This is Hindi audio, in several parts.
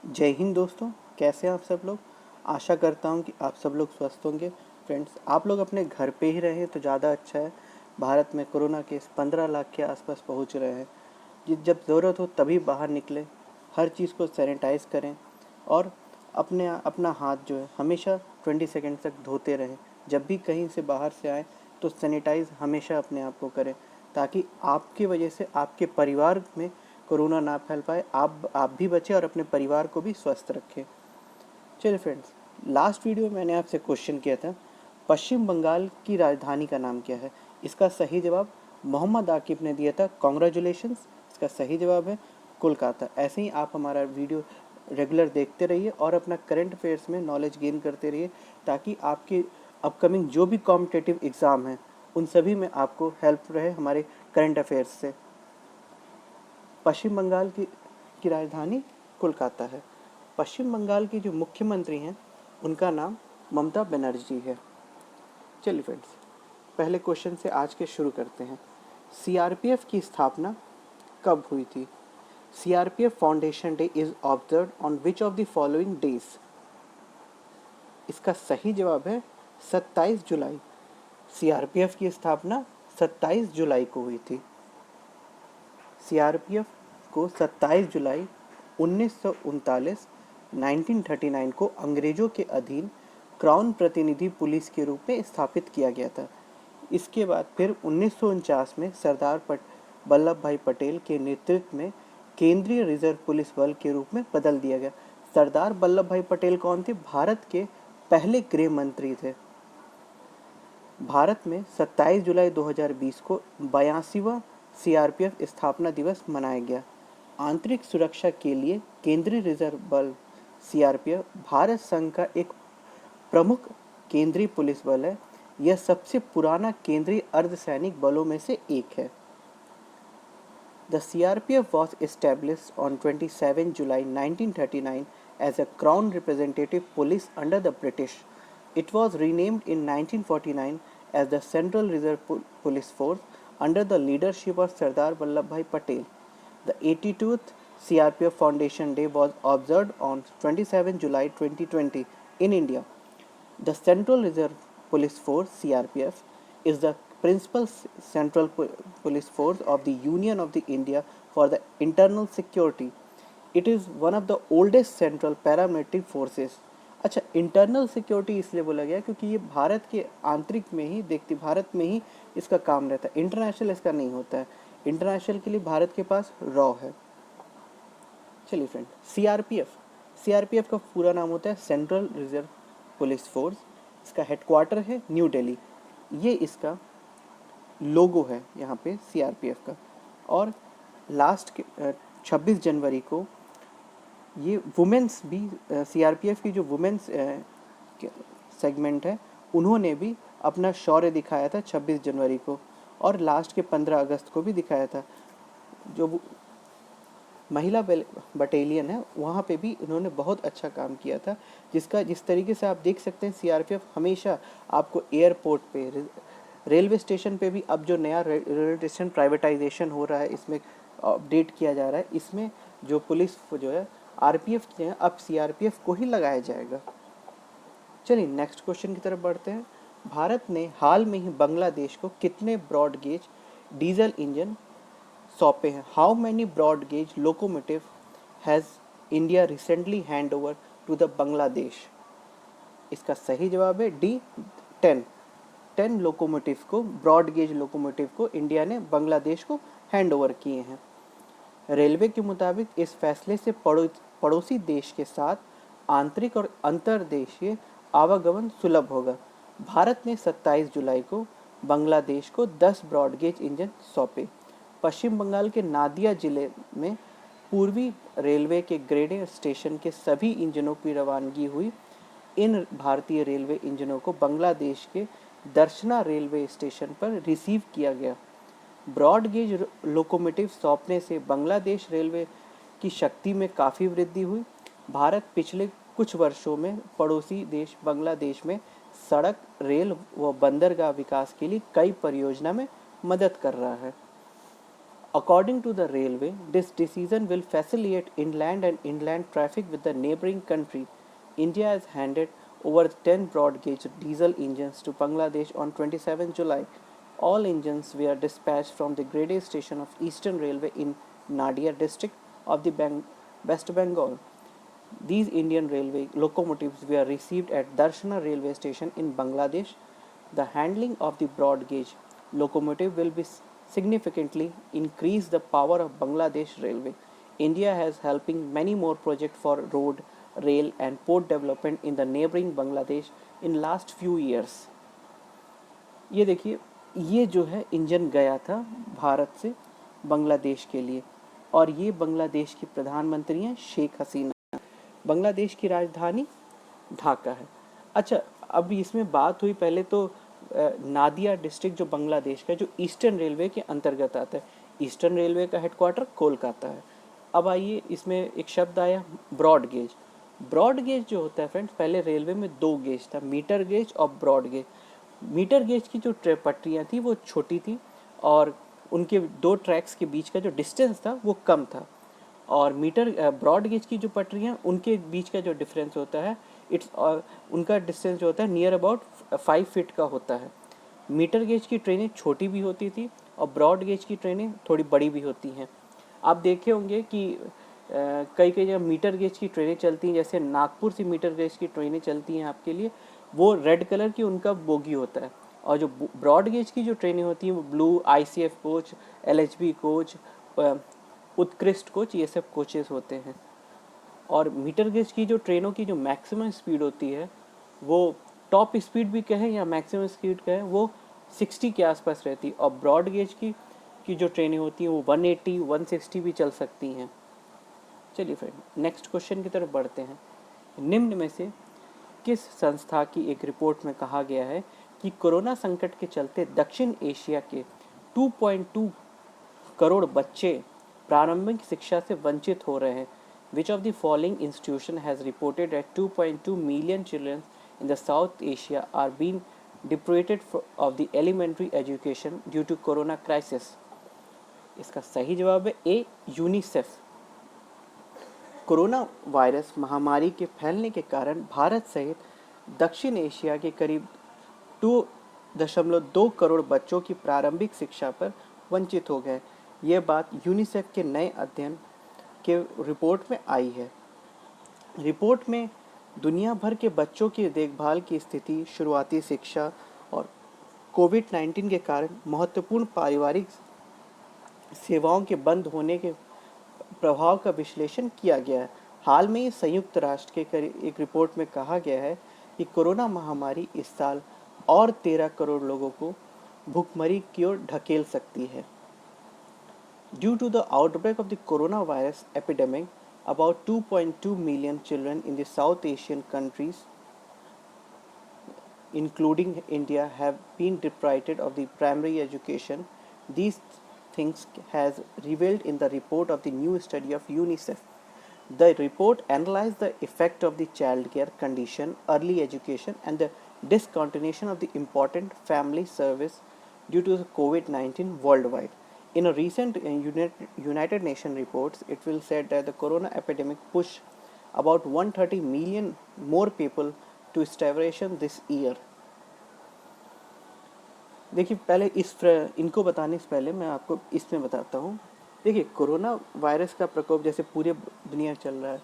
जय हिंद दोस्तों, कैसे हैं आप सब लोग। आशा करता हूं कि आप सब लोग स्वस्थ होंगे। फ्रेंड्स, आप लोग अपने घर पे ही रहें तो ज़्यादा अच्छा है। भारत में कोरोना केस 15 लाख के आसपास पहुंच रहे हैं। जब ज़रूरत हो तभी बाहर निकलें, हर चीज़ को सैनिटाइज़ करें और अपना हाथ जो है हमेशा 20 सेकेंड तक धोते रहें। जब भी कहीं से बाहर से आएँ तो सैनिटाइज़ हमेशा अपने आप को करें, ताकि आपकी वजह से आपके परिवार में कोरोना ना फैल पाए, आप भी बचें और अपने परिवार को भी स्वस्थ रखें। चलिए फ्रेंड्स, लास्ट वीडियो में मैंने आपसे क्वेश्चन किया था, पश्चिम बंगाल की राजधानी का नाम क्या है। इसका सही जवाब मोहम्मद आकिब ने दिया था। कॉन्ग्रेचुलेशंस। इसका सही जवाब है कोलकाता। ऐसे ही आप हमारा वीडियो रेगुलर देखते रहिए और अपना करंट अफेयर्स में नॉलेज गेन करते रहिए, ताकि आपके अपकमिंग जो भी कॉम्पिटिटिव एग्ज़ाम हैं उन सभी में आपको हेल्प रहे हमारे करंट अफेयर्स से। पश्चिम बंगाल की राजधानी कोलकाता है। पश्चिम बंगाल की जो मुख्यमंत्री हैं उनका नाम ममता बनर्जी है। चलिए फ्रेंड्स, पहले क्वेश्चन से आज के शुरू करते हैं। सीआरपीएफ की स्थापना कब हुई थी। CRPF foundation day is observe on which of the following days. इसका सही जवाब है 27 जुलाई। सीआरपीएफ की स्थापना 27 जुलाई को हुई थी। सीआरपीएफ को 27 जुलाई 1939 1939 को अंग्रेजों के अधीन क्राउन प्रतिनिधि पुलिस के रूप में स्थापित किया गया था। इसके बाद फिर 1949 में सरदार वल्लभ भाई पटेल के नेतृत्व में केंद्रीय रिजर्व पुलिस बल के रूप में बदल दिया गया। सरदार वल्लभ भाई पटेल कौन थे? भारत के पहले गृह मंत्री थे। भारत में 27 जुलाई 2020 को 82वां सीआरपीएफ स्थापना दिवस मनाया गया। आंतरिक सुरक्षा के लिए केंद्रीय रिजर्व बल सीआरपीएफ भारत संघ का एक प्रमुख केंद्रीय पुलिस बल है। यह सबसे पुराना केंद्रीय अर्धसैनिक बलों में से एक है। The CRPF was established on 27 July 1939 as a Crown representative police under the British. It was renamed in 1949 as the Central Reserve Police Force under the leadership of Sardar Vallabhbhai Patel. The 82th CRPF Foundation Day was observed on 27 July 2020 in India. The Central Reserve Police Force (CRPF) is the principal central police force of the Union of the India for the internal security. It is one of the oldest central paramilitary forces. अच्छा, इंटरनल सिक्योरिटी इसलिए बोला गया क्योंकि ये भारत के आंतरिक में ही देखती, भारत में ही इसका काम रहता है। इंटरनेशनल इसका नहीं होता है। इंटरनेशनल के लिए भारत के पास रॉ है। चलिए फ्रेंड, सीआरपीएफ का पूरा नाम होता है सेंट्रल रिजर्व पुलिस फोर्स। इसका हेडक्वार्टर है न्यू दिल्ली। ये इसका लोगो है यहाँ पे सीआरपीएफ का। और लास्ट के 26 जनवरी को ये वुमेंस भी, सीआरपीएफ की जो वुमेंस सेगमेंट है, उन्होंने भी अपना शौर्य दिखाया था 26 जनवरी को, और लास्ट के 15 अगस्त को भी दिखाया था। जो महिला बटालियन है वहाँ पे भी इन्होंने बहुत अच्छा काम किया था, जिस तरीके से आप देख सकते हैं सीआरपीएफ हमेशा आपको एयरपोर्ट पे, रेलवे स्टेशन पे भी, अब जो नया रेलवे स्टेशन प्राइवेटाइजेशन हो रहा है इसमें अपडेट किया जा रहा है, इसमें जो पुलिस जो है आरपीएफ जो है अब सीआरपीएफ को ही लगाया जाएगा। चलिए नेक्स्ट क्वेश्चन की तरफ बढ़ते हैं। भारत ने हाल में ही बांग्लादेश को कितने ब्रॉड गेज डीजल इंजन सौंपे हैं। How many broad gauge locomotive has India recently hand over to the Bangladesh. इसका सही जवाब है डी, 10 लोकोमोटिव को, ब्रॉड गेज लोकोमोटिव को इंडिया ने बांग्लादेश को हैंड ओवर किए हैं। रेलवे के मुताबिक इस फैसले से पड़ोसी देश के साथ आंतरिक और अंतर्देशीय आवागमन सुलभ होगा। भारत ने 27 जुलाई को बांग्लादेश को 10 ब्रॉड गेज इंजन सौंपे। पश्चिम बंगाल के नादिया जिले में पूर्वी रेलवे के ग्रेडे स्टेशन के सभी इंजनों की रवानगी हुई। इन भारतीय रेलवे इंजनों को बांग्लादेश के दर्शना रेलवे स्टेशन पर रिसीव किया गया। ब्रॉड गेज लोकोमोटिव सौंपने से बांग्लादेश रेलवे की शक्ति में काफ़ी वृद्धि हुई। भारत पिछले कुछ वर्षों में पड़ोसी देश बांग्लादेश में सड़क, रेल व बंदरगाह विकास के लिए कई परियोजना में मदद कर रहा है। According to the railway, this decision will facilitate inland and inland traffic with the neighboring country. India has handed over 10 broad gauge diesel engines to Bangladesh on 27 July. All engines were dispatched from the Grade station of Eastern Railway in Nadia district of the West Bengal. These Indian Railway locomotives were received at Darshana railway station in Bangladesh. The handling of the broad gauge locomotive will be significantly increase the power of Bangladesh Railway. India has helping many more projects for road, rail and port development in the neighboring Bangladesh in last few years. ये देखिए, ये जो है इंजन गया था भारत से बांग्लादेश के लिए, और ये बांग्लादेश की प्रधानमंत्री हैं शेख हसीना। बांग्लादेश की राजधानी ढाका है। अच्छा, अब इसमें बात हुई पहले तो नादिया डिस्ट्रिक्ट जो बांग्लादेश का, जो ईस्टर्न रेलवे के अंतर्गत आता है। ईस्टर्न रेलवे का हेडक्वार्टर कोलकाता है। अब आइए, इसमें एक शब्द आया ब्रॉड गेज। ब्रॉड गेज जो होता है फ्रेंड्स, पहले रेलवे में दो गेज था, मीटर गेज और ब्रॉड गेज। मीटर गेज की जो पटरियाँ थी वो छोटी थी और उनके दो ट्रैक्स के बीच का जो डिस्टेंस था वो कम था, और ब्रॉड गेज की जो पटरियाँ उनके बीच का जो डिफरेंस होता है उनका डिस्टेंस जो होता है नियर अबाउट 5 फीट का होता है। मीटर गेज की ट्रेनें छोटी भी होती थी और ब्रॉड गेज की ट्रेनें थोड़ी बड़ी भी होती हैं। आप देखे होंगे कि कई कई जगह मीटर गेज की ट्रेनें चलती हैं, जैसे नागपुर से मीटर गेज की ट्रेनें चलती हैं आपके लिए, वो रेड कलर की उनका बोगी होता है, और जो ब्रॉड गेज की जो ट्रेनें होती हैं वो blue, ICF coach, LHB coach, उत्कृष्ट कोच, ये सब कोचेस होते हैं। और मीटर गेज की जो ट्रेनों की जो मैक्सिमम स्पीड होती है, वो टॉप स्पीड भी कहें या मैक्सिमम स्पीड कहें, वो 60 के आसपास रहती है, और ब्रॉड गेज की जो ट्रेनें होती हैं वो 180, 160 भी चल सकती हैं। चलिए फ्रेंड, नेक्स्ट क्वेश्चन की तरफ बढ़ते हैं। निम्न में से किस संस्था की एक रिपोर्ट में कहा गया है कि कोरोना संकट के चलते दक्षिण एशिया के 2.2 करोड़ बच्चे प्रारंभिक शिक्षा से वंचित हो रहे हैं? Which of the following institution has reported that 2.2 million children in the South Asia are being deprived of the elementary education due to corona crisis? इसका सही जवाब है A, यूनिसेफ। कोरोना वायरस महामारी के फैलने के कारण भारत सहित दक्षिण एशिया के करीब 2.2 करोड़ बच्चों की प्रारंभिक शिक्षा पर वंचित हो गए। ये बात यूनिसेफ के नए अध्ययन के रिपोर्ट में आई है। रिपोर्ट में दुनिया भर के बच्चों की देखभाल की स्थिति, शुरुआती शिक्षा और कोविड-19 के कारण महत्वपूर्ण पारिवारिक सेवाओं के बंद होने के प्रभाव का विश्लेषण किया गया है। हाल में संयुक्त राष्ट्र के एक रिपोर्ट में कहा गया है कि कोरोना महामारी इस साल और 13 करोड़ लोगों को भूखमरी की ओर ढकेल सकती है। Due to the outbreak of the coronavirus epidemic, about 2.2 million children in the South Asian countries, including India, have been deprived of the primary education. These things has revealed in the report of the new study of UNICEF. The report analyzed the effect of the child care condition, early education, and the discontinuation of the important family service due to the COVID-19 worldwide. In a recent United Nations reports, it will said that the corona epidemic pushed about 130 million more people to starvation this year. देखिए, पहले इनको बताने से पहले मैं आपको इसमें बताता हूँ। देखिए, कोरोना वायरस का प्रकोप जैसे पूरे दुनिया चल रहा है।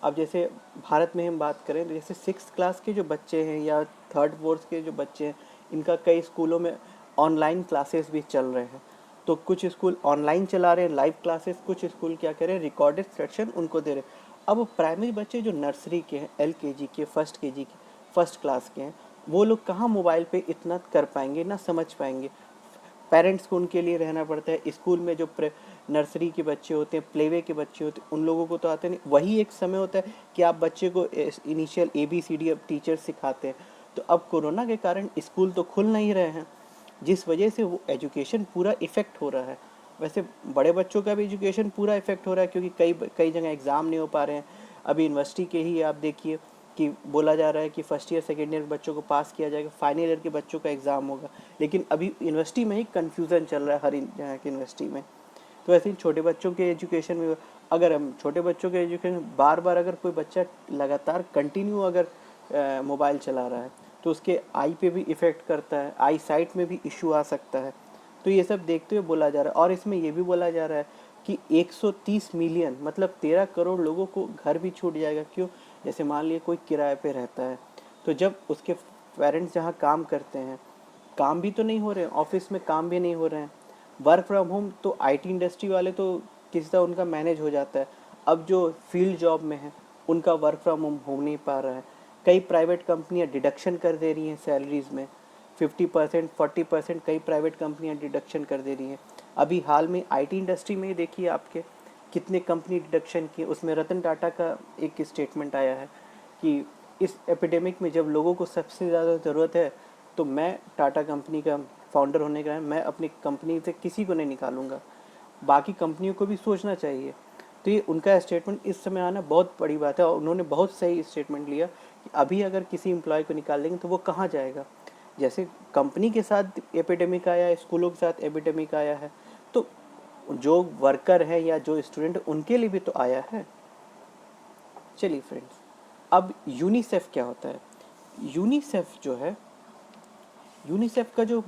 अब जैसे भारत में हम बात करें तो जैसे 6th क्लास के जो बच्चे हैं या 3rd 4th के जो बच्चे हैं, इनका कई स्कूलों में ऑनलाइन क्लासेस भी चल रहे हैं। तो कुछ स्कूल ऑनलाइन चला रहे हैं लाइव क्लासेस, कुछ स्कूल क्या करें रिकॉर्डेड सेक्शन उनको दे रहे हैं। अब प्राइमरी बच्चे जो नर्सरी के हैं, LKG के, फर्स्ट KG के, फर्स्ट क्लास के हैं, वो लोग कहाँ मोबाइल पे इतना कर पाएंगे, ना समझ पाएंगे। पेरेंट्स को उनके लिए रहना पड़ता है। स्कूल में जो नर्सरी के बच्चे होते हैं, प्लेवे के बच्चे होते हैं, उन लोगों को तो आते नहीं। वही एक समय होता है कि आप बच्चे को इनिशियल ABCD अब टीचर सिखाते हैं। तो अब कोरोना के कारण स्कूल तो खुल नहीं रहे हैं, जिस वजह से वो एजुकेशन पूरा इफ़ेक्ट हो रहा है। वैसे बड़े बच्चों का भी एजुकेशन पूरा इफ़ेक्ट हो रहा है, क्योंकि कई जगह एग्ज़ाम नहीं हो पा रहे हैं। अभी यूनिवर्सिटी के ही आप देखिए कि बोला जा रहा है कि फर्स्ट ईयर सेकेंड ईयर के बच्चों को पास किया जाएगा, फाइनल ईयर के बच्चों का एग्ज़ाम होगा। लेकिन अभी यूनिवर्सिटी में ही कन्फ्यूज़न चल रहा है हर जगह की यूनिवर्सिटी में। तो ऐसे ही छोटे बच्चों के एजुकेशन में, अगर हम छोटे बच्चों के एजुकेशन बार बार अगर कोई बच्चा लगातार कंटिन्यू अगर मोबाइल चला रहा है तो उसके आई पे भी इफ़ेक्ट करता है, आई साइट में भी इशू आ सकता है। तो ये सब देखते हुए बोला जा रहा है, और इसमें ये भी बोला जा रहा है कि 130 मिलियन मतलब 13 करोड़ लोगों को घर भी छूट जाएगा। क्यों? जैसे मान लिए कोई किराए पे रहता है, तो जब उसके पेरेंट्स जहाँ काम करते हैं, काम भी तो नहीं हो रहे हैं, ऑफिस में काम भी नहीं हो रहे हैं, वर्क फ्रॉम होम तो आईटी इंडस्ट्री वाले तो किसी तरह उनका मैनेज हो जाता है। अब जो फील्ड जॉब में है उनका वर्क फ्रॉम होम हो नहीं पा रहा है। कई प्राइवेट कंपनियां डिडक्शन कर दे रही हैं सैलरीज में, 50% 40% कई प्राइवेट कंपनियां डिडक्शन कर दे रही हैं। अभी हाल में आईटी इंडस्ट्री में ही देखिए आपके कितने कंपनी डिडक्शन किए। उसमें रतन टाटा का एक स्टेटमेंट आया है कि इस एपिडेमिक में जब लोगों को सबसे ज़्यादा ज़रूरत है तो मैं टाटा कंपनी का फाउंडर होने का है, मैं अपनी कंपनी से किसी को नहीं निकालूंगा। बाकी कंपनियों को भी सोचना चाहिए। तो ये उनका स्टेटमेंट इस समय आना बहुत बड़ी बात है, और उन्होंने बहुत सही स्टेटमेंट लिया कि अभी अगर किसी एम्प्लॉय को निकाल देंगे तो वो कहाँ जाएगा। जैसे कंपनी के साथ एपिडेमिक आया है, स्कूलों के साथ एपिडेमिक आया है, तो जो वर्कर है या जो स्टूडेंट उनके लिए भी तो आया है। चलिए फ्रेंड्स, अब यूनिसेफ क्या होता है। यूनिसेफ जो है, यूनिसेफ का जो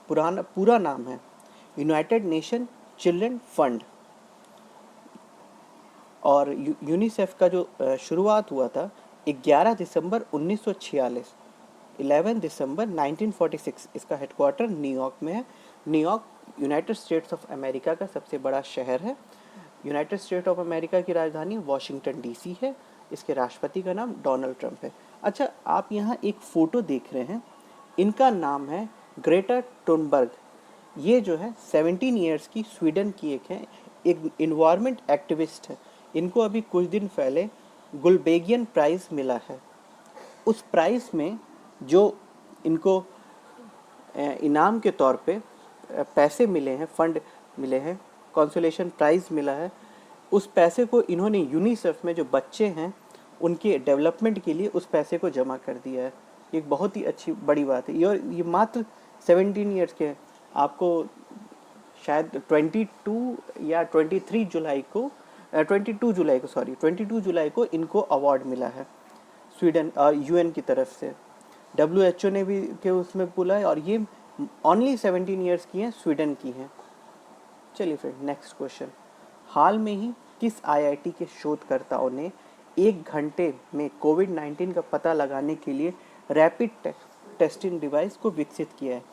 पूरा नाम है यूनाइटेड नेशन चिल्ड्रन फंड। और यूनिसेफ का जो शुरुआत हुआ था 11 दिसंबर 1946, 11 दिसंबर 1946। इसका हेडक्वार्टर न्यूयॉर्क में है। New York United states of America का सबसे बड़ा शहर है। यूनाइटेड स्टेट ऑफ अमेरिका की राजधानी वाशिंगटन डीसी है। इसके राष्ट्रपति का नाम डोनाल्ड ट्रंप है। अच्छा, आप यहाँ एक फ़ोटो देख रहे हैं, इनका नाम है ग्रेटा टुनबर्ग। ये जो है 17 ईयर्स की स्वीडन की एक इन्वायरमेंट एक्टिविस्ट है। इनको अभी कुछ दिन पहले गुलबेगियन प्राइज़ मिला है। उस प्राइज़ में जो इनको इनाम के तौर पे पैसे मिले हैं, फंड मिले हैं, कंसोलेशन प्राइज़ मिला है, उस पैसे को इन्होंने यूनिसेफ में जो बच्चे हैं उनके डेवलपमेंट के लिए उस पैसे को जमा कर दिया है। एक बहुत ही अच्छी बड़ी बात है। ये मात्र 17 ईयर्स के हैं। आपको शायद 22 या 23 जुलाई को 22 जुलाई को इनको अवार्ड मिला है स्वीडन और यूएन की तरफ से। WHO ने भी के उसमें बोला है, और ये ओनली 17 ईयर्स की हैं, स्वीडन की हैं। चलिए फिर नेक्स्ट क्वेश्चन। हाल में ही किस आईआईटी के शोधकर्ताओं ने 1 घंटे में कोविड-19 का पता लगाने के लिए रैपिड टेस्टिंग डिवाइस को विकसित किया है?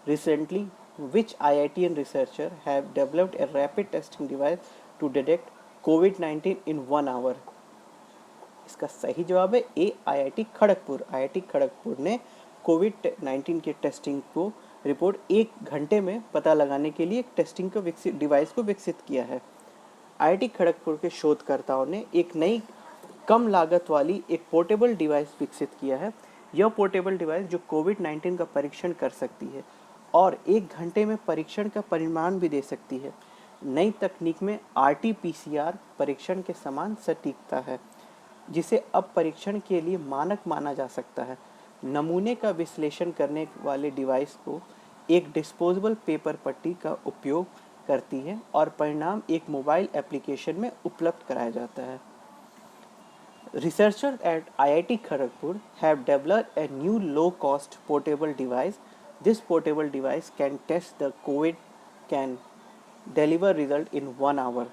Recently which IITian researcher have developed a rapid testing device to detect COVID-19 in 1 hour? इसका सही जवाब है ए, आईआईटी खड़गपुर। आईआईटी खड़गपुर ने कोविड-19 के टेस्टिंग को रिपोर्ट 1 घंटे में पता लगाने के लिए एक टेस्टिंग को डिवाइस को विकसित किया है। आईआईटी खड़गपुर के शोधकर्ताओं ने एक नई कम लागत वाली एक पोर्टेबल डिवाइस विकसित किया है। यह पोर्टेबल डिवाइस जो कोविड-19 का परीक्षण कर सकती है और 1 घंटे में परीक्षण का परिणाम भी दे सकती है। नई तकनीक में RT-PCR परीक्षण के समान सटीकता है, जिसे अब परीक्षण के लिए मानक माना जा सकता है। नमूने का विश्लेषण करने वाले डिवाइस को एक डिस्पोजेबल पेपर पट्टी का उपयोग करती है और परिणाम एक मोबाइल एप्लीकेशन में उपलब्ध कराया जाता है। Researchers at IIT Kharagpur have developed a new low-cost portable device. This portable device can test the COVID, can deliver result in 1 hour.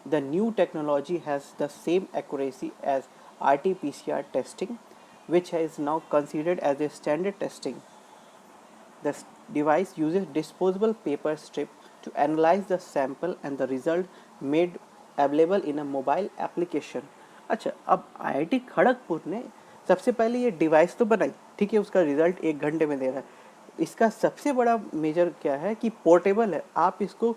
The new technology has the same accuracy as RT-PCR testing, which is now considered as a standard testing. The device uses disposable paper strip to analyze the sample and the result made available in a mobile application. अच्छा, अब आईआईटी खड़गपुर ने सबसे पहले ये डिवाइस तो बनाई, ठीक है, उसका रिजल्ट 1 घंटे में दे रहा है। इसका सबसे बड़ा मेजर क्या है कि पोर्टेबल है, आप इसको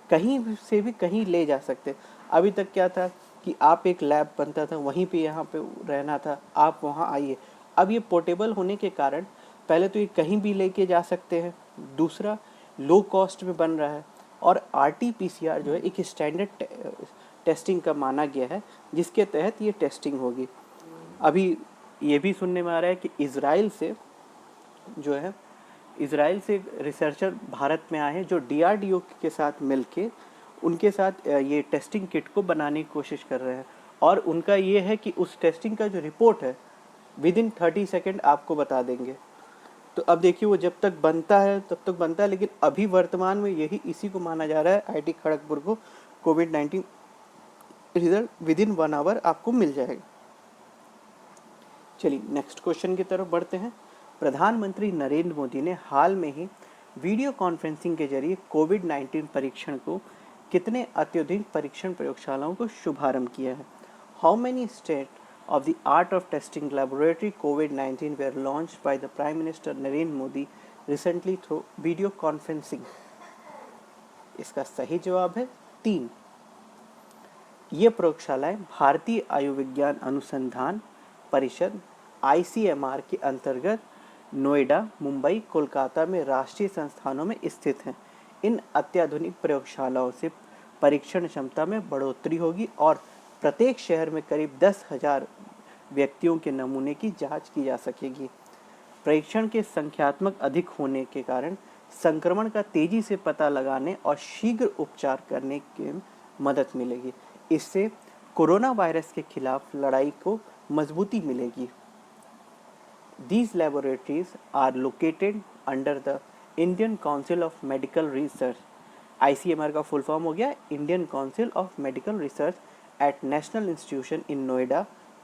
कहीं से भी कहीं ले जा सकते। अभी तक क्या था कि आप एक लैब बनता था, वहीं पे यहाँ पे रहना था, आप वहाँ आइए। अब ये पोर्टेबल होने के कारण पहले तो ये कहीं भी लेके जा सकते हैं, दूसरा लो कॉस्ट में बन रहा है, और RT-PCR जो है एक स्टैंडर्ड टेस्टिंग का माना गया है, जिसके तहत ये टेस्टिंग होगी। अभी ये भी सुनने में आ रहा है कि इज़राइल से रिसर्चर भारत में आए हैं जो DRDO के साथ मिलके उनके साथ ये टेस्टिंग किट को बनाने की कोशिश कर रहे हैं, और उनका ये है कि उस टेस्टिंग का जो रिपोर्ट है विद इन 30 सेकेंड आपको बता देंगे। तो अब देखिए वो जब तक बनता है तब तक बनता है, लेकिन अभी वर्तमान में यही इसी को माना जा रहा है आईआईटी खड़गपुर को कोविड-19 रिजल्ट विद इन 1 आवर आपको मिल जाएगा। चलिए नेक्स्ट क्वेश्चन की तरफ बढ़ते हैं। प्रधानमंत्री नरेंद्र मोदी ने हाल में ही वीडियो कॉन्फ्रेंसिंग के जरिए कोविड-19 परीक्षण को कितने अत्याधुनिक परीक्षण प्रयोगशालाओं को शुभारंभ किया है? How many state of the art of testing laboratory COVID-19 were launched by the Prime Minister Narendra Modi recently through video conferencing? इसका सही जवाब है 3। ये प्रयोगशालाएं भारतीय आयुर्विज्ञान अनुसंधान परिषद ICMR के अंतर्गत नोएडा, मुंबई, कोलकाता में राष्ट्रीय संस्थानों में स्थित हैं। इन अत्याधुनिक प्रयोगशालाओं से परीक्षण क्षमता में बढ़ोतरी होगी और प्रत्येक शहर में करीब 10,000 व्यक्तियों के नमूने की जांच की जा सकेगी। परीक्षण के संख्यात्मक अधिक होने के कारण संक्रमण का तेजी से पता लगाने और शीघ्र उपचार करने की मदद मिलेगी। इससे कोरोना वायरस के खिलाफ लड़ाई को मजबूती मिलेगी। These laboratories are located under the Indian Council of Medical Research. ICMR का फुल फॉर्म हो गया Indian council of medical research at National Institution in Noida,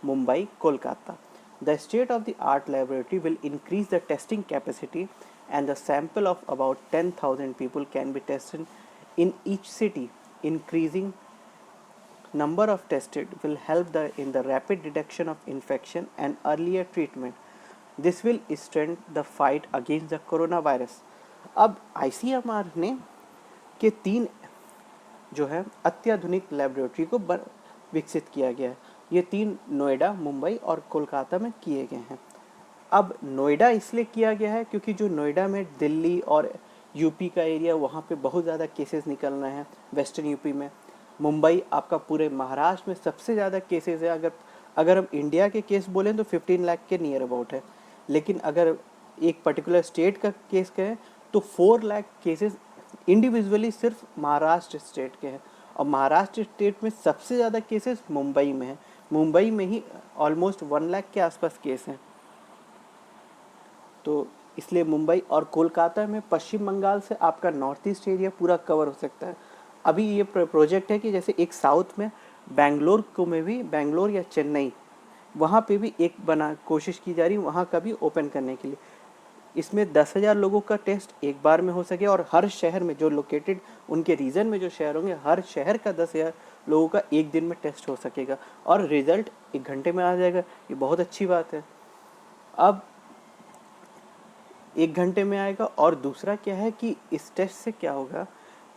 Mumbai, Kolkata. The state-of-the-art laboratory will increase the testing capacity, and the sample of about 10,000 people can be tested in each city. Increasing number of tested will help in the rapid detection of infection and earlier treatment. This will strengthen the fight against the coronavirus. अब ICMR ने के 3 जो है अत्याधुनिक लेबोरेटरी को विकसित किया गया है। ये 3 नोएडा, मुंबई और कोलकाता में किए गए हैं। अब नोएडा इसलिए किया गया है क्योंकि जो नोएडा में दिल्ली और यूपी का एरिया, वहाँ पे बहुत ज़्यादा केसेस निकल रहे हैं। वेस्टर्न यूपी में, मुंबई आपका पूरे महाराष्ट्र में सबसे ज़्यादा केसेस है। अगर हम इंडिया के केस बोलें तो 15 लाख के नियर अबाउट है, लेकिन अगर एक पर्टिकुलर स्टेट का केस कहें तो 4 लाख केसेस इंडिविजुअली सिर्फ महाराष्ट्र स्टेट के हैं। और महाराष्ट्र स्टेट में सबसे ज़्यादा केसेस मुंबई में हैं। मुंबई में ही ऑलमोस्ट 1 लाख के आसपास केस हैं। तो इसलिए मुंबई और कोलकाता में पश्चिम बंगाल से आपका नॉर्थ ईस्ट एरिया पूरा कवर हो सकता है। अभी ये प्रोजेक्ट है कि जैसे एक साउथ में बेंगलोर को में भी, बेंगलोर या चेन्नई, वहाँ पे भी एक कोशिश की जा रही है वहाँ का भी ओपन करने के लिए। इसमें 10,000 लोगों का टेस्ट एक बार में हो सके और हर शहर में जो लोकेटेड उनके रीजन में जो शहर होंगे, हर शहर का 10,000 लोगों का एक दिन में टेस्ट हो सकेगा और रिजल्ट 1 घंटे में आ जाएगा। ये बहुत अच्छी बात है। अब 1 घंटे में आएगा, और दूसरा क्या है कि इस टेस्ट से क्या होगा,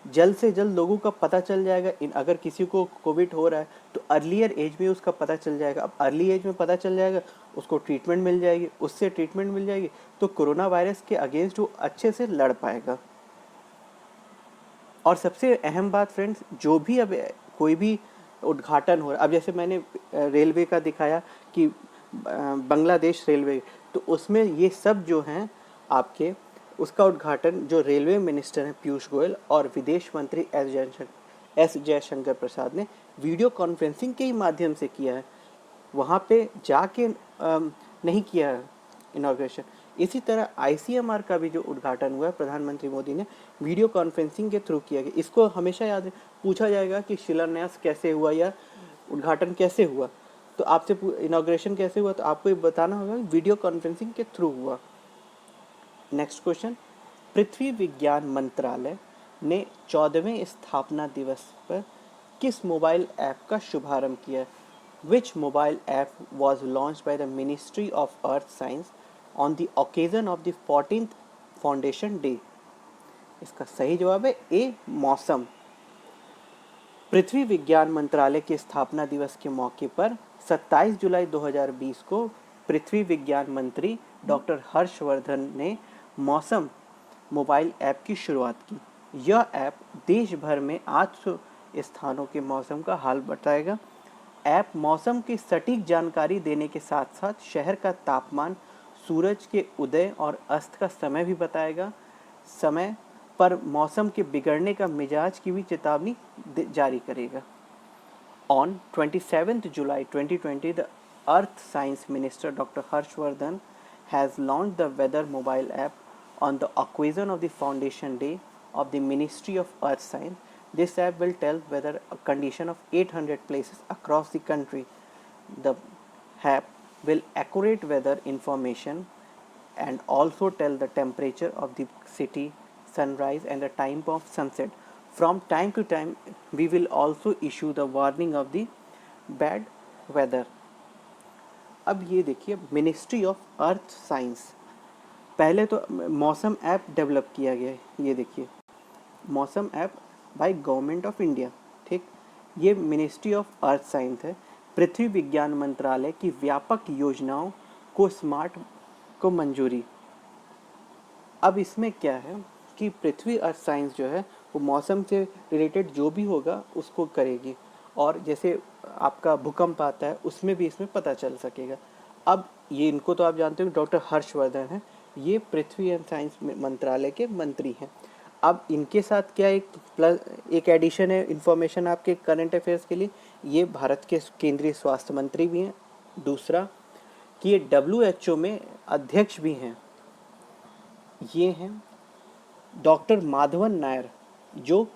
जल्द से जल्द लोगों का पता चल जाएगा। अगर किसी को कोविड हो रहा है तो अर्लियर एज में उसका पता चल जाएगा। अब अर्ली एज में पता चल जाएगा, उसको ट्रीटमेंट मिल जाएगी, उससे ट्रीटमेंट मिल जाएगी तो कोरोना वायरस के अगेंस्ट वो अच्छे से लड़ पाएगा। और सबसे अहम बात फ्रेंड्स, जो भी अब कोई भी उद्घाटन हो रहा है, अब जैसे मैंने रेलवे का दिखाया कि बांग्लादेश रेलवे, तो उसमें ये सब जो हैं आपके, उसका उद्घाटन जो रेलवे मिनिस्टर हैं पीयूष गोयल और विदेश मंत्री एस जयशंकर प्रसाद ने वीडियो कॉन्फ्रेंसिंग के ही माध्यम से किया है। वहाँ पे जाके नहीं किया है इनॉग्रेशन। इसी तरह ICMR का भी जो उद्घाटन हुआ है प्रधानमंत्री मोदी ने वीडियो कॉन्फ्रेंसिंग के थ्रू किया गया। इसको हमेशा याद पूछा जाएगा कि शिलान्यास कैसे हुआ या उद्घाटन कैसे हुआ, तो आपसे इनॉग्रेशन कैसे हुआ, तो आपको ये बताना होगा वीडियो कॉन्फ्रेंसिंग के थ्रू हुआ। नेक्स्ट क्वेश्चन, पृथ्वी विज्ञान मंत्रालय ने 14वें स्थापना दिवस पर किस मोबाइल ऐप का शुभारंभ किया? विच mobile app was launch by the ministry of earth science on the occasion of the 14th foundation day? इसका सही जवाब है ए, मौसम। पृथ्वी विज्ञान मंत्रालय के स्थापना दिवस के मौके पर 27 जुलाई 2020 को पृथ्वी विज्ञान मंत्री डॉक्टर हर्षवर्धन ने मौसम मोबाइल ऐप की शुरुआत की। यह ऐप देश भर में 800 स्थानों के मौसम का हाल बताएगा। ऐप मौसम की सटीक जानकारी देने के साथ साथ शहर का तापमान, सूरज के उदय और अस्त का समय भी बताएगा। समय पर मौसम के बिगड़ने का मिजाज की भी चेतावनी जारी करेगा। On 27th July 2020, the Earth Science Minister Dr. Harshvardhan has launched the Weather mobile app on the occasion of the Foundation Day of the Ministry of Earth Science. This app will tell weather condition of 800 places across the country. The app will accurate weather information and also tell the temperature of the city, sunrise and the time of sunset. From time to time, we will also issue the warning of the bad weather. अब ये देखिए, मिनिस्ट्री ऑफ अर्थ साइंस, पहले तो मौसम ऐप डेवलप किया गया है। ये देखिए, मौसम app by government of India, ठीक। ये मिनिस्ट्री ऑफ अर्थ साइंस है। पृथ्वी विज्ञान मंत्रालय की व्यापक योजनाओं को स्मार्ट को मंजूरी। अब इसमें क्या है कि पृथ्वी अर्थ साइंस जो है वो मौसम से रिलेटेड जो भी होगा उसको करेगी, और जैसे आपका भूकंप आता है उसमें भी इसमें पता चल सकेगा। अब ये इनको तो आप जानते हो, डॉक्टर हर्षवर्धन हैं, ये पृथ्वी एंड साइंस मंत्रालय के मंत्री हैं। अब इनके साथ क्या एक एडिशन है इन्फॉर्मेशन आपके करंट अफेयर्स के लिए, ये भारत के केंद्रीय स्वास्थ्य मंत्री भी हैं। दूसरा कि ये WHO में अध्यक्ष भी हैं। ये हैं डॉक्टर माधवन नायर, जो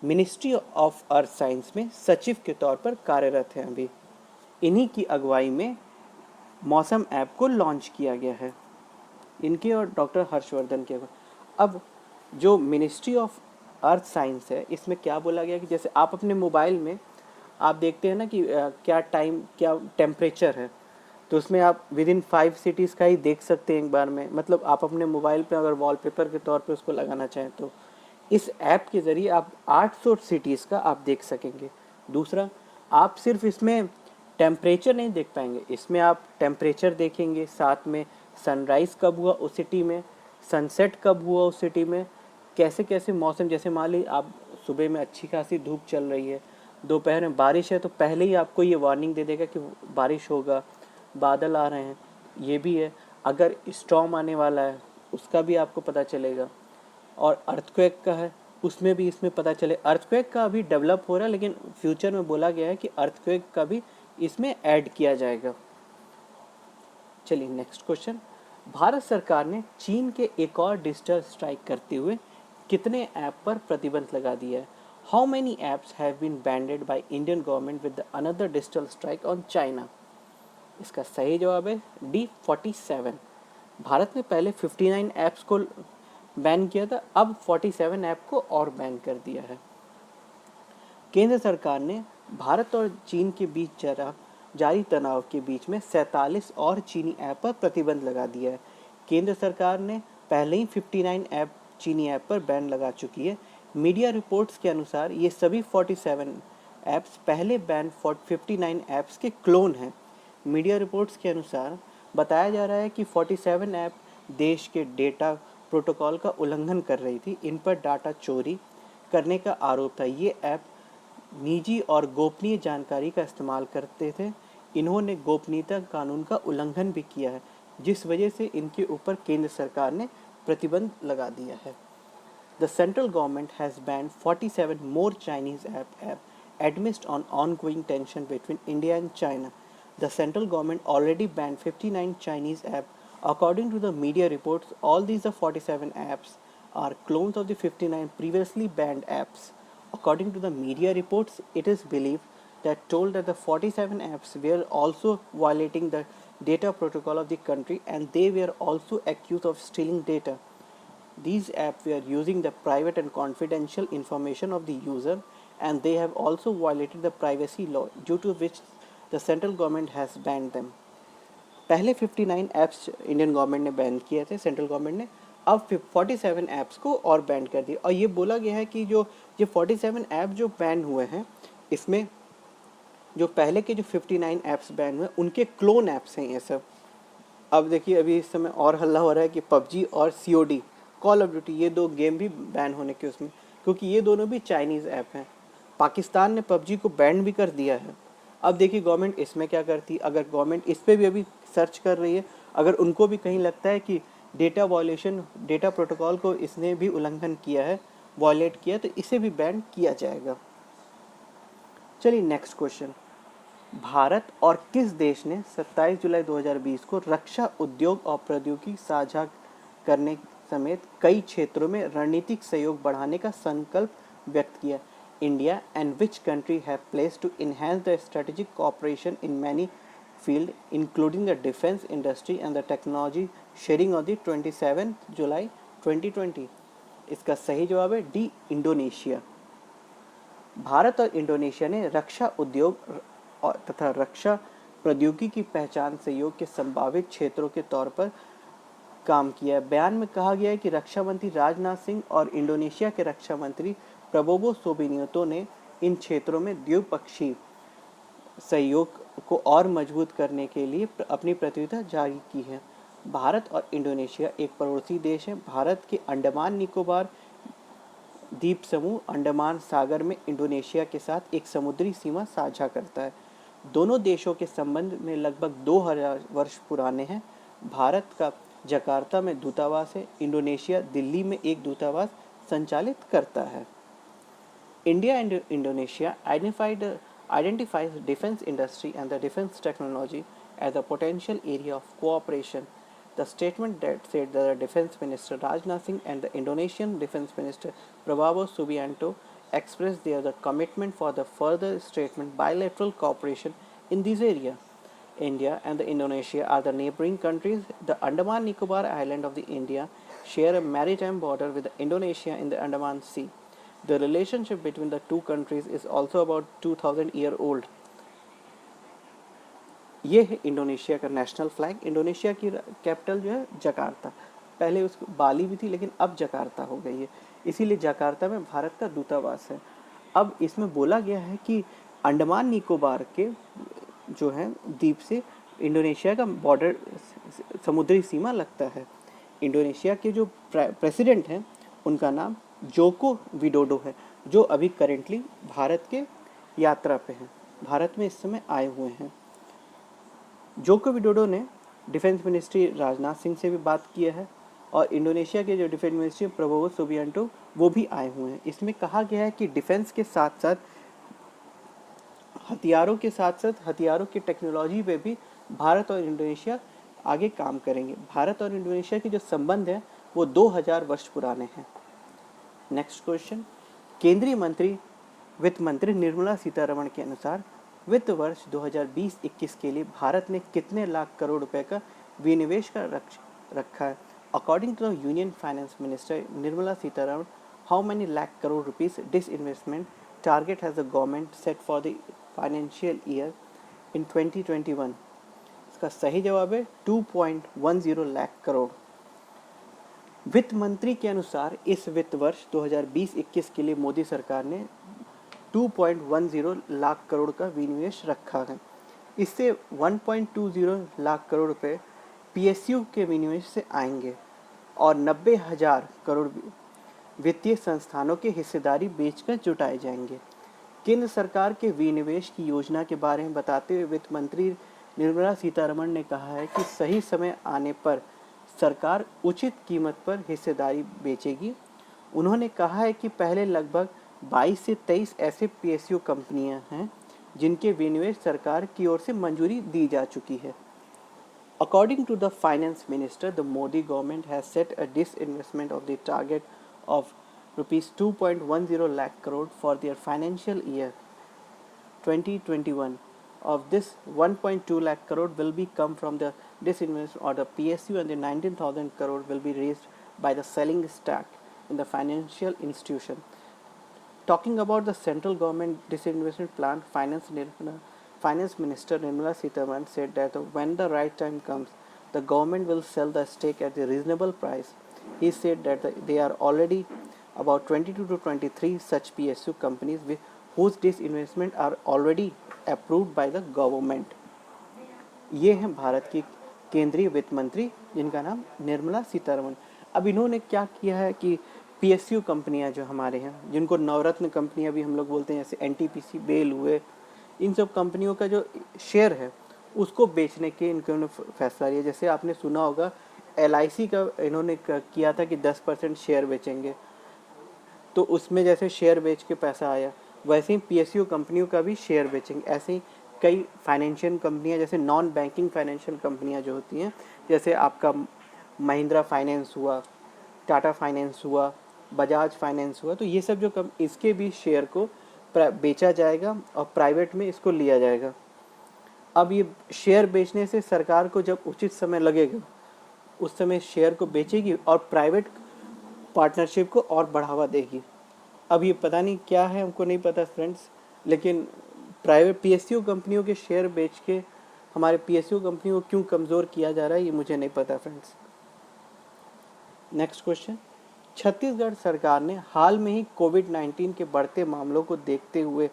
मिनिस्ट्री ऑफ अर्थ साइंस में सचिव के तौर पर कार्यरत हैं अभी। इन्हीं की अगुवाई में मौसम ऐप को लॉन्च किया गया है, इनके और डॉक्टर हर्षवर्धन के। अब जो मिनिस्ट्री ऑफ अर्थ साइंस है, इसमें क्या बोला गया कि जैसे आप अपने मोबाइल में आप देखते हैं ना कि क्या टाइम, क्या टेम्परेचर है, तो उसमें आप विद इन 5 सिटीज़ का ही देख सकते हैं एक बार में। मतलब आप अपने मोबाइल पे अगर वॉलपेपर के तौर पे उसको लगाना चाहें तो इस ऐप के ज़रिए आप 800 सिटीज़ का आप देख सकेंगे। दूसरा, आप सिर्फ इसमें टेम्परेचर नहीं देख पाएंगे, इसमें आप टेम्परेचर देखेंगे, साथ में सनराइज़ कब हुआ उस सिटी में, सनसेट कब हुआ उस सिटी में, कैसे कैसे मौसम, जैसे मान लीजिए आप सुबह में अच्छी खासी धूप चल रही है, दोपहर में बारिश है, तो पहले ही आपको ये वार्निंग दे देगा कि बारिश होगा, बादल आ रहे हैं, ये भी है। अगर स्टॉर्म आने वाला है उसका भी आपको पता चलेगा। और अर्थक्वेक का है, उसमें भी इसमें पता चले। अर्थक्वेक का अभी डेवलप हो रहा है, लेकिन फ्यूचर में बोला गया है कि अर्थक्वेक का भी इसमें ऐड किया जाएगा। चलिए नेक्स्ट क्वेश्चन। भारत सरकार ने चीन के एक और डिजिटल स्ट्राइक करते हुए कितने ऐप पर प्रतिबंध लगा दिया है? How many apps have been banned by Indian government with another digital strike on China? इसका सही जवाब है डी 47। भारत ने पहले 59 ऐप्स को बैन किया था, अब 47 ऐप को और बैन कर दिया है। केंद्र सरकार ने भारत और चीन के बीच जारी तनाव के बीच में 47 और चीनी ऐप पर प्रतिबंध लगा दिया है। केंद्र सरकार ने पहले ही 59 ऐप चीनी ऐप पर बैन लगा चुकी है। मीडिया रिपोर्ट्स के अनुसार ये सभी 47 ऐप्स पहले बैन 59 ऐप्स के क्लोन हैं। मीडिया रिपोर्ट्स के अनुसार बताया जा रहा है कि 47 ऐप देश के डेटा प्रोटोकॉल का उल्लंघन कर रही थी। इन पर डाटा चोरी करने का आरोप था। ये ऐप निजी और गोपनीय जानकारी का इस्तेमाल करते थे। इन्होंने गोपनीयता कानून का उल्लंघन भी किया है, जिस वजह से इनके ऊपर केंद्र सरकार ने प्रतिबंध लगा दिया है। The central government has banned 47 more Chinese app amidst ongoing tension between India and China. The central government already banned 59 Chinese apps. According to the media reports, all these 47 apps are clones of the 59 previously banned apps. According to the media reports, it is believed that the 47 apps were also violating the data protocol of the country, and they were also accused of stealing data. These apps were using the private and confidential information of the user, and they have also violated the privacy law, due to which the central government has banned them. पहले 59 ऐप्स इंडियन गवर्नमेंट ने बैन किए थे, सेंट्रल गवर्नमेंट ने, अब 47 ऐप्स को और बैन कर दिया। और ये बोला गया है कि जो ये 47 ऐप जो बैन हुए हैं, इसमें जो पहले के जो 59 ऐप्स बैन हुए उनके क्लोन ऐप्स हैं ये सब। अब देखिए, अभी इस समय और हल्ला हो रहा है कि PUBG और COD, कॉल ऑफ ड्यूटी, ये 2 गेम भी बैन होने के उसमें, क्योंकि ये दोनों भी चाइनीज़ ऐप हैं। पाकिस्तान ने PUBG को बैन भी कर दिया है। अब देखिए गवर्नमेंट इसमें क्या करती है। अगर गवर्नमेंट इस पर भी अभी सर्च कर रही है, अगर उनको भी कहीं लगता है कि डेटा वॉयलेशन, डेटा प्रोटोकॉल को इसने भी उल्लंघन किया है, वॉयलेट किया तो इसे भी बैन किया जाएगा। चलिए नेक्स्ट क्वेश्चन, भारत और किस देश ने 27 जुलाई 2020 को रक्षा उद्योग और प्रौद्योगिकी साझा करने समेत कई क्षेत्रों में रणनीतिक सहयोग बढ़ाने का संकल्प व्यक्त किया? India and which country have place to enhance the strategic cooperation in many field including the defence industry and the technology sharing on the 27 July 2020? इसका सही जवाब है डी, इंडोनेशिया। भारत और इंडोनेशिया ने रक्षा उद्योग तथा रक्षा प्रौद्योगिकी की पहचान सहयोग के संभावित क्षेत्रों के तौर पर काम किया है। बयान में कहा गया है कि रक्षा मंत्री राजनाथ सिंह और इंडोनेशिया के रक्षा मंत्री प्रबोवो सुबियांतो ने इन क्षेत्रों में द्विपक्षीय सहयोग को और मजबूत करने के लिए अपनी प्रतिबद्धता जारी की है। भारत और इंडोनेशिया एक पड़ोसी देश है। भारत के अंडमान निकोबार द्वीप समूह अंडमान सागर में इंडोनेशिया के साथ एक समुद्री सीमा साझा करता है। दोनों देशों के संबंध में लगभग 2000 वर्ष पुराने हैं। भारत का जकार्ता में दूतावास है। इंडोनेशिया दिल्ली में एक दूतावास संचालित करता है। India and Indonesia identifies defense industry and the defense technology as a potential area of cooperation. The statement that said that the Defense Minister Rajnath Singh and the Indonesian Defense Minister Prabowo Subianto expressed their commitment for the further strengthened bilateral cooperation in this area. India and the Indonesia are the neighboring countries. The Andaman Nicobar Island of the India share a maritime border with Indonesia in the Andaman Sea. The relationship between the two countries is also about 2000 year old. ये है इंडोनेशिया का नेशनल फ्लैग। इंडोनेशिया की कैपिटल जो है जकार्ता, पहले उसको बाली भी थी लेकिन अब जकार्ता हो गई है, इसीलिए जकार्ता में भारत का दूतावास है। अब इसमें बोला गया है कि अंडमान निकोबार के जो है द्वीप से इंडोनेशिया का बॉर्डर समुद्री सीमा लगता है। इंडोनेशिया के जो प्रेसिडेंट हैं उनका नाम जोको विडोडो है, जो अभी करेंटली भारत के यात्रा पे हैं, भारत में इस समय आए हुए हैं। जोको विडोडो ने डिफेंस मिनिस्ट्री राजनाथ सिंह से भी बात किया है और इंडोनेशिया के जो डिफेंस मिनिस्ट्री प्रबोवो सुबियांतो वो भी आए हुए हैं। इसमें कहा गया है कि डिफेंस के साथ साथ हथियारों की टेक्नोलॉजी पे भी भारत और इंडोनेशिया आगे काम करेंगे। भारत और इंडोनेशिया के जो संबंध हैं वो 2000 वर्ष पुराने हैं। नेक्स्ट क्वेश्चन, केंद्रीय वित्त मंत्री निर्मला सीतारमण के अनुसार वित्त वर्ष 2020-21 के लिए भारत ने कितने लाख करोड़ रुपए का विनिवेश कर रखा है? According to the union finance minister Nirmala Sitharaman, how many lakh crore rupees disinvestment target has the government set for the financial year in 2021? इसका सही जवाब है 2.10 लाख करोड़। वित्त मंत्री के अनुसार इस वित्त वर्ष 2020-21 के लिए मोदी सरकार ने 2.10 लाख करोड़ का विनिवेश रखा है। इससे 1.20 लाख करोड़ रुपए पीएसयू के विनिवेश से आएंगे और 90,000 करोड़ वित्तीय संस्थानों के हिस्सेदारी बेचकर जुटाए जाएंगे। केंद्र सरकार के विनिवेश की योजना के बारे में बताते हुए वित्त मंत्री निर्मला सीतारमण ने कहा है कि सही समय आने पर सरकार उचित कीमत पर हिस्सेदारी बेचेगी। उन्होंने कहा है कि पहले लगभग 22 से 23 ऐसे पीएसयू कंपनियां हैं जिनके विनिवेश सरकार की ओर से मंजूरी दी जा चुकी है। According to the finance minister, the Modi government has set a disinvestment of the target of rupees 2.10 lakh crore for their financial year 2021. Of this, 1.2 lakh crore will be come from the disinvestment or the PSU, and the 19,000 crore will be raised by the selling stack in the financial institution. Talking about the central government disinvestment plan, Finance Minister Nirmala Sitharaman said that when the right time comes, the government will sell the stake at a reasonable price. He said that they are already about 22 to 23 such PSU companies whose disinvestment are already approved by the government. ये हैं भारत की केंद्रीय वित्त मंत्री जिनका नाम निर्मला सीतारमण। अब इन्होंने क्या किया है कि पीएसयू कंपनियां जो हमारे हैं, जिनको नवरत्न कंपनियां भी हम लोग बोलते हैं, जैसे एनटीपीसी, बेल हुए, इन सब कंपनियों का जो शेयर है उसको बेचने के इन्होंने फैसला लिया। जैसे आपने सुना होगा एलआईसी का इन्होंने किया था कि 10% शेयर बेचेंगे। तो उसमें जैसे शेयर बेच के पैसा आया, वैसे ही पीएसयू कंपनियों का भी शेयर बेचेंगे। ऐसे ही कई फाइनेंशियल कंपनियां, जैसे नॉन बैंकिंग फाइनेंशियल कंपनियां जो होती हैं, जैसे आपका महिंद्रा फाइनेंस हुआ, टाटा फाइनेंस हुआ, बजाज फाइनेंस हुआ, तो ये सब जो इसके भी शेयर को बेचा जाएगा और प्राइवेट में इसको लिया जाएगा। अब ये शेयर बेचने से सरकार को जब उचित समय लगेगा उस समय शेयर को बेचेगी और प्राइवेट पार्टनरशिप को और बढ़ावा देगी। अब ये पता नहीं क्या है, हमको नहीं पता फ्रेंड्स, लेकिन प्राइवेट पीएसयू कंपनियों के शेयर बेच के हमारे पीएसयू कंपनियों को क्यों कमज़ोर किया जा रहा है, ये मुझे नहीं पता फ्रेंड्स। नेक्स्ट क्वेश्चन, छत्तीसगढ़ सरकार ने हाल में ही कोविड-19 के बढ़ते मामलों को देखते हुए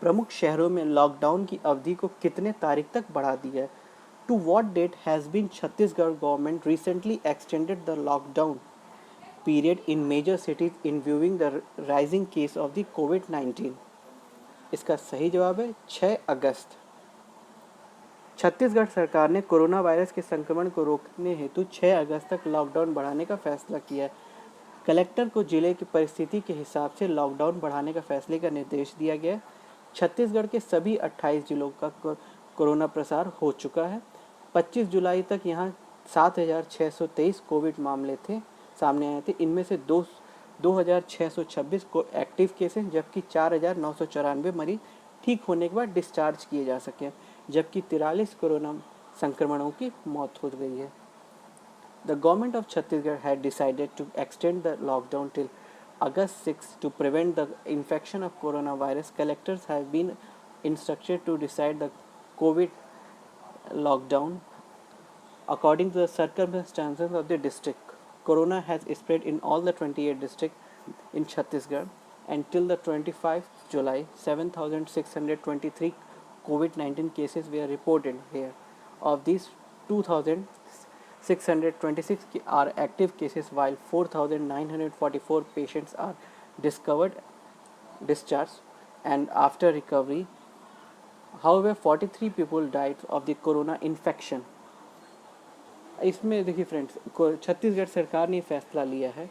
प्रमुख शहरों में लॉकडाउन की अवधि को कितने तारीख तक बढ़ा दिया है? To what date has been Chhattisgarh government recently extended the lockdown period in major cities in viewing the rising case of the कोविड-19? इसका सही जवाब है 6 अगस्त। छत्तीसगढ़ सरकार ने कोरोना वायरस के संक्रमण को रोकने हेतु 6 अगस्त तक लॉकडाउन बढ़ाने का फैसला किया है। कलेक्टर को जिले की परिस्थिति के हिसाब से लॉकडाउन बढ़ाने का फैसले का निर्देश दिया गया है। छत्तीसगढ़ के सभी 28 जिलों का कोरोना प्रसार हो चुका है। 25 जुलाई तक यहाँ 7,623 कोविड मामले थे सामने आए थे। इनमें से 2,626 को एक्टिव केस हैं, जबकि 4,994 मरीज ठीक होने के बाद डिस्चार्ज किए जा सके, जबकि 43 कोरोना संक्रमणों की मौत हो गई है। The government of Chhattisgarh had decided to extend the lockdown till August 6 to prevent the infection of coronavirus. Collectors have been instructed to decide the COVID lockdown according to the circumstances of the district. Corona has spread in all the 28 districts in Chhattisgarh. Until the 25th July, 7,623 COVID-19 cases were reported here. Of these, 2,626 are active cases, while 4,944 patients are discharged and after recovery. However, 43 people died of the corona infection. इसमें देखिए फ्रेंड्स, छत्तीसगढ़ सरकार ने फैसला लिया है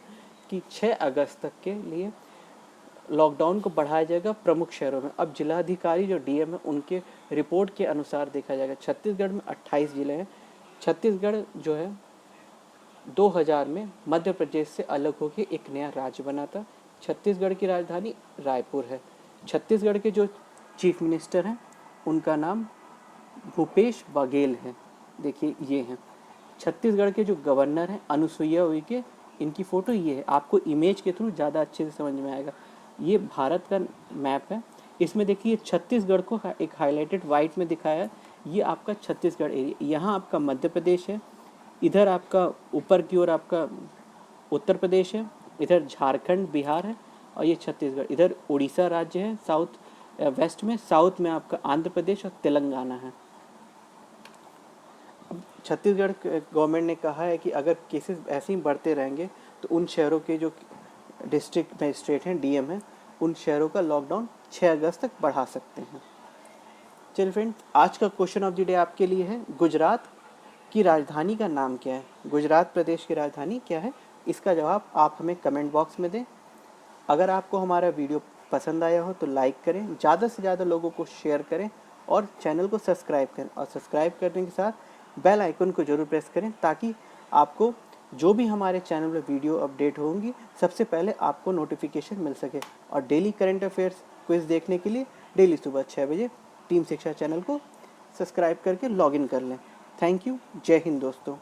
कि 6 अगस्त तक के लिए लॉकडाउन को बढ़ाया जाएगा प्रमुख शहरों में। अब जिलाधिकारी जो डीएम है उनके रिपोर्ट के अनुसार देखा जाएगा। छत्तीसगढ़ में 28 जिले हैं। छत्तीसगढ़ जो है 2000 में मध्य प्रदेश से अलग होकर एक नया राज्य बना था। छत्तीसगढ़ की राजधानी रायपुर है। छत्तीसगढ़ के जो चीफ मिनिस्टर हैं उनका नाम भूपेश बघेल है। देखिए ये हैं। छत्तीसगढ़ के जो गवर्नर हैं अनुसुईया उइके, इनकी फ़ोटो ये है। आपको इमेज के थ्रू ज़्यादा अच्छे से समझ में आएगा। ये भारत का मैप है। इसमें देखिए छत्तीसगढ़ को एक हाईलाइटेड वाइट में दिखाया है। ये आपका छत्तीसगढ़ एरिया। यहाँ आपका मध्य प्रदेश है, इधर आपका ऊपर की ओर आपका उत्तर प्रदेश है, इधर झारखंड बिहार है और ये छत्तीसगढ़। इधर उड़ीसा राज्य है साउथ वेस्ट में, साउथ में आपका आंध्र प्रदेश और तेलंगाना है। अब छत्तीसगढ़ गवर्नमेंट ने कहा है कि अगर केसेस ऐसे ही बढ़ते रहेंगे तो उन शहरों के जो डिस्ट्रिक्ट मजिस्ट्रेट हैं, डीएम हैं, उन शहरों का लॉकडाउन 6 अगस्त तक बढ़ा सकते हैं। चलिए फ्रेंड्स, आज का क्वेश्चन ऑफ द डे आपके लिए है, गुजरात की राजधानी का नाम क्या है? गुजरात प्रदेश की राजधानी क्या है? इसका जवाब आप हमें कमेंट बॉक्स में दें। अगर आपको हमारा वीडियो पसंद आया हो तो लाइक करें, ज़्यादा से ज़्यादा लोगों को शेयर करें और चैनल को सब्सक्राइब करें। और सब्सक्राइब करने के साथ बेल आइकन को जरूर प्रेस करें ताकि आपको जो भी हमारे चैनल में वीडियो अपडेट होंगी सबसे पहले आपको नोटिफिकेशन मिल सके। और डेली करंट अफेयर्स क्विज देखने के लिए डेली सुबह 6 बजे टीम शिक्षा चैनल को सब्सक्राइब करके लॉगिन कर लें। Thank you. जय हिंद दोस्तों।